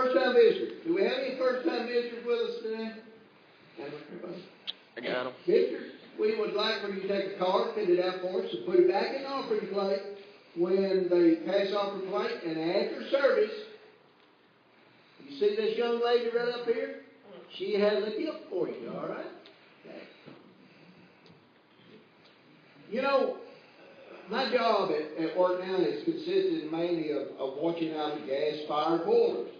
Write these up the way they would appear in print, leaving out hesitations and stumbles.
first-time visitors. Do we have any first-time visitors with us today? I got them. Visitors, we would like for you to take a card, fill it out for us, and put it back in the offering plate when they pass the offering plate. And after service, you see this young lady right up here? She has a gift for you, all right? Okay. You know, my job at work now is consisted mainly of watching out the gas-fired boilers.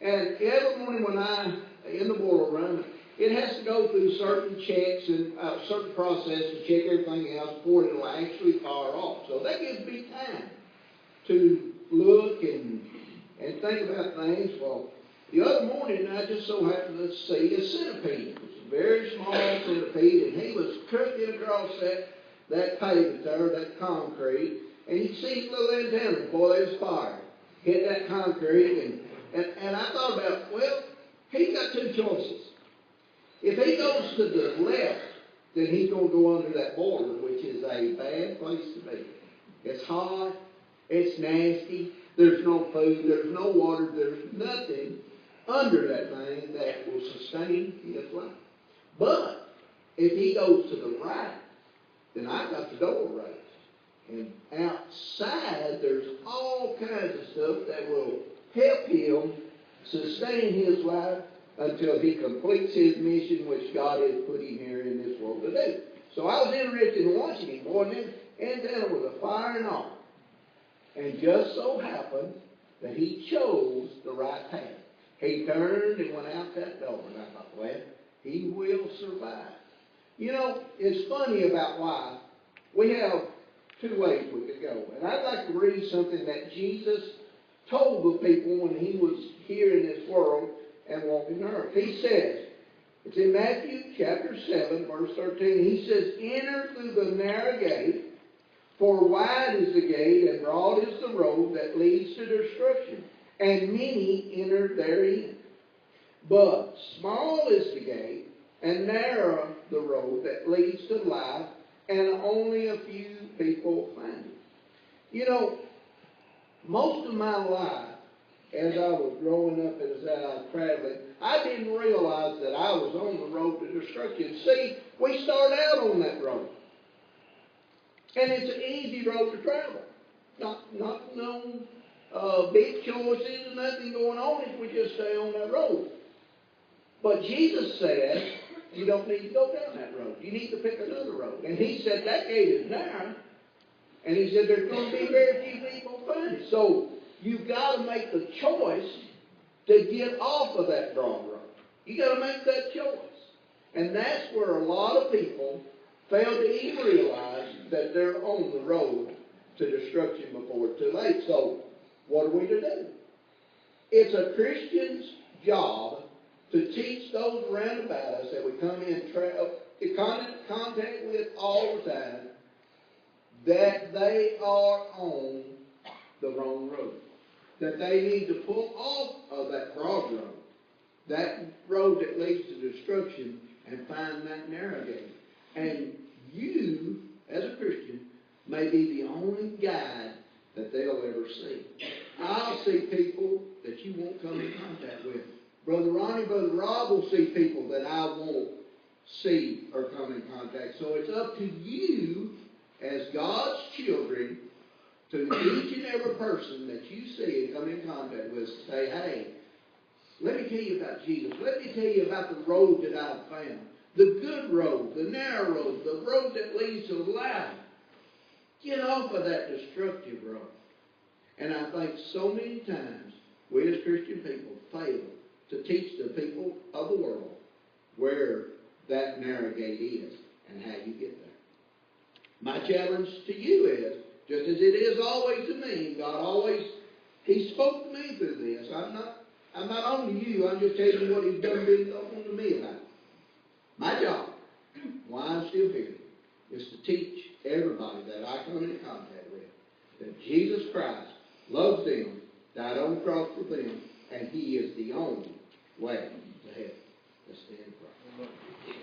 And every morning when I'm in the boiler room, it has to go through certain checks and certain process to check everything else before it will actually fire off. So that gives me time to look and think about things. Well, the other morning I just so happened to see a centipede. It was a very small centipede, and he was cooking across that pavement there, that concrete, and you see his little antenna, boy, there's fire. Hit that concrete, and I thought about, well, he's got two choices. If he goes to the left, then he's going to go under that boiler, which is a bad place to be. It's hot, it's nasty, there's no food, there's no water, there's nothing under that thing that will sustain his life. But if he goes to the right, then I've got the door raised. And outside, there's all kinds of stuff that will help him sustain his life until he completes his mission, which God has put him here in this world to do. So I was interested in watching him, boy, and then antenna was a firing off. And just so happened that he chose the right path. He turned and went out that door, and I thought, well, he will survive. You know, it's funny about life. We have two ways we could go. And I'd like to read something that Jesus told the people when he was here in this world and walking the earth. He says, it's in Matthew chapter 7, verse 13. He says, enter through the narrow gate, for wide is the gate and broad is the road that leads to destruction, and many enter therein. But small is the gate and narrow the road that leads to life, and only a few people find it. You know, most of my life, as I was growing up and as I was traveling, I didn't realize that I was on the road to destruction. See, we start out on that road. And it's an easy road to travel. Not no big choices and nothing going on if we just stay on that road. But Jesus said, you don't need to go down that road. You need to pick another road. And he said that gate is narrow. And he said there's going to be very few people find it. So you've got to make the choice to get off of that broad road. You've got to make that choice. And that's where a lot of people fail to even realize that they're on the road to destruction before it's too late. So what are we to do? It's a Christian's job to teach those around about us that we come in contact with all the time that they are on the wrong road. That they need to pull off of that broad road, that road that leads to destruction, and find that narrow gate. And you, as a Christian, may be the only guide that they'll ever see. I'll see people that you won't come in contact with. Brother Ronnie, Brother Rob will see people that I won't see or come in contact. So it's up to you, as God's children, to each and every person that you see and come in contact with, say, hey, let me tell you about Jesus. Let me tell you about the road that I've found. The good road, the narrow road, the road that leads to life. Get off of that destructive road. And I think so many times we as Christian people fail to teach the people of the world where that narrow gate is and how you get there. My challenge to you is, just as it is always to me, God always, He spoke to me through this. I'm not on to you, I'm just telling you what He's done to me about it. My job, why I'm still here, is to teach everybody that I come into contact with that Jesus Christ loves them, died on the cross for them, and He is the only way to heaven. Let's stand and pray.